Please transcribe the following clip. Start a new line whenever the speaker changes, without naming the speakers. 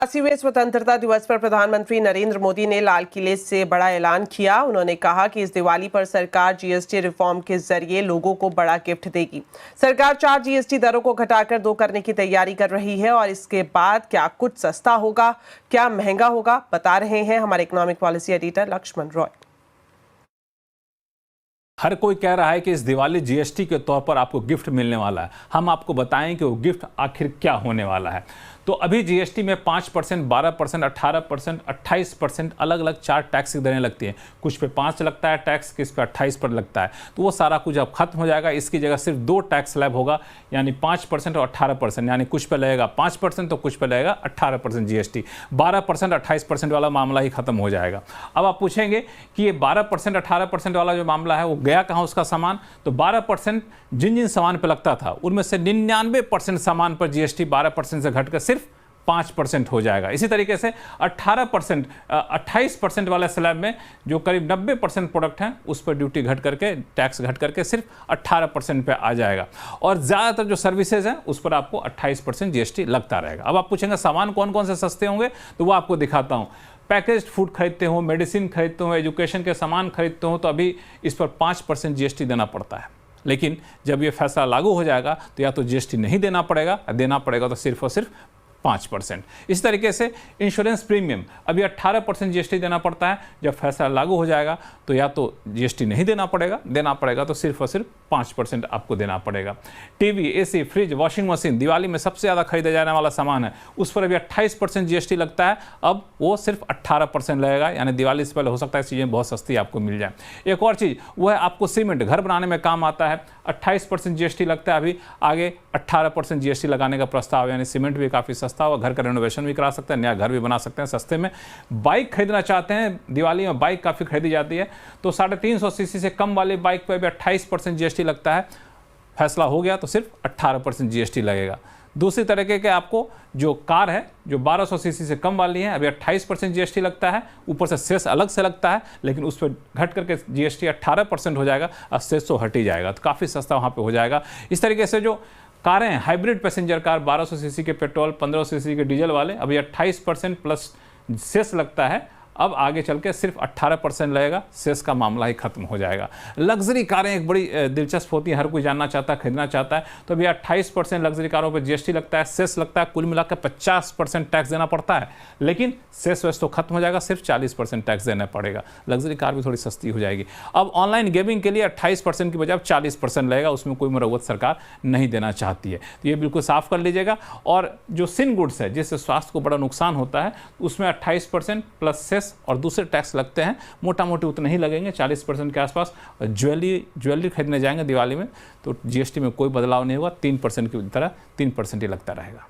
80वें स्वतंत्रता दिवस पर प्रधानमंत्री नरेंद्र मोदी ने लाल किले से बड़ा ऐलान किया। उन्होंने कहा कि इस दिवाली पर सरकार जीएसटी रिफॉर्म के जरिए लोगों को बड़ा गिफ्ट देगी। सरकार 4 जीएसटी दरों को घटाकर 2 करने की तैयारी कर रही है और इसके बाद क्या कुछ सस्ता होगा, क्या महंगा होगा, बता रहे हैं हमारे economic policy editor Lakshman Roy.
हर कोई कह रहा है कि इस दिवाली जीएसटी के तौर पर आपको गिफ्ट मिलने वाला है। हम आपको बताएं कि वो गिफ्ट आखिर क्या होने वाला है। तो अभी जीएसटी में 5%, 12%, 18%, 28% अलग अलग 4 टैक्स की दरें लगती हैं। कुछ पे 5 लगता है टैक्स, किस पे 28 पर लगता है। तो वो सारा कुछ अब खत्म हो जाएगा। इसकी जगह सिर्फ 2 टैक्स स्लैब होगा, यानी 5% और 18%। यानी कुछ पे लगेगा 5% तो कुछ पे लगेगा 18% जीएसटी। 12%, 28% वाला मामला ही खत्म हो जाएगा। अब आप पूछेंगे कि ये 12%, 18% वाला जो मामला है वो गया कहाँ उसका सामान? तो 12% जिन जिन सामान पर लगता था उनमें से 99% सामान पर जीएसटी 12% से घटकर सिर्फ 5% हो जाएगा। इसी तरीके से 18%, 28% वाले स्लैब में जो करीब 90% प्रोडक्ट हैं उस पर ड्यूटी घट करके, टैक्स घट करके सिर्फ 18% पे आ जाएगा। और ज़्यादातर जो सर्विसेज हैं उस पर आपको 28% जीएसटी लगता रहेगा। अब आप पूछेंगे सामान कौन कौन से सस्ते होंगे, तो वो आपको दिखाता हूँ। पैकेज्ड फूड खरीदते हो, मेडिसिन खरीदते हो, एजुकेशन के सामान खरीदते हो, तो अभी इस पर 5% जीएसटी देना पड़ता है। लेकिन जब ये फैसला लागू हो जाएगा तो या तो जीएसटी नहीं देना पड़ेगा, देना पड़ेगा तो सिर्फ और सिर्फ 5%। इस तरीके से इंश्योरेंस प्रीमियम अभी 18% जीएसटी देना पड़ता है। जब फैसला लागू हो जाएगा तो या तो जीएसटी नहीं देना पड़ेगा तो सिर्फ और सिर्फ 5% आपको देना पड़ेगा। TV, AC, fridge, washing machine Diwali में सबसे ज़्यादा खरीदा जाने वाला सामान है, उस पर अभी 28% जीएसटी लगता है। अब वो सिर्फ 18% लगेगा, यानी दिवाली से पहले हो सकता है चीज़ें बहुत सस्ती आपको मिल जाए। एक और चीज़ वो है आपको सीमेंट, घर बनाने में काम आता है, 28% जीएसटी लगता है। अभी आगे 18% जीएसटी लगाने का प्रस्ताव, यानी सीमेंट भी काफ़ी सस्ता होगा, घर का रेनोवेशन भी करा सकते हैं, नया घर भी बना सकते हैं सस्ते में। बाइक खरीदना चाहते हैं, दिवाली में बाइक काफ़ी खरीदी जाती है, तो 350 सीसी से कम वाली बाइक पर भी 28% जीएसटी लगता है। फैसला हो गया तो सिर्फ 18% जीएसटी लगेगा। दूसरी तरीके के आपको जो कार है जो 1200 सीसी से कम वाली है, अभी 28% जीएसटी लगता है, ऊपर से सेस अलग से लगता है, लेकिन उस पर घट करके जीएसटी 18% हो जाएगा, अब सेस तो हट ही जाएगा, तो काफ़ी सस्ता वहाँ पे हो जाएगा। इस तरीके से जो कारें हैं, हाइब्रिड पैसेंजर कार 1200 सीसी के पेट्रोल, 1500 सीसी के डीजल वाले, अभी 28% प्लस सेस लगता है, अब आगे चल के सिर्फ 18% लगेगा, सेस का मामला ही खत्म हो जाएगा। लग्जरी कारें एक बड़ी दिलचस्प होती हैं, हर कोई जानना चाहता है, खरीदना चाहता है, तो अभी 28% लग्जरी कारों पर जीएसटी लगता है, सेस लगता है, कुल मिलाकर 50% टैक्स देना पड़ता है। लेकिन सेस वेस तो खत्म हो जाएगा, सिर्फ 40% टैक्स देना पड़ेगा। लग्जरी कार भी थोड़ी सस्ती हो जाएगी। अब ऑनलाइन गेमिंग के लिए 28% की बजाय 40% लगेगा, उसमें कोई मुरव्वत सरकार नहीं देना चाहती है, तो ये बिल्कुल साफ कर लीजिएगा। और जो सिन गुड्स है जिससे स्वास्थ्य को बड़ा नुकसान होता है, उसमें 28% प्लस सेस और दूसरे टैक्स लगते हैं, मोटा मोटी उतने ही लगेंगे, 40% के आसपास। ज्वेलरी खरीदने जाएंगे दिवाली में तो जीएसटी में कोई बदलाव नहीं होगा, 3% की तरह 3% ही लगता रहेगा।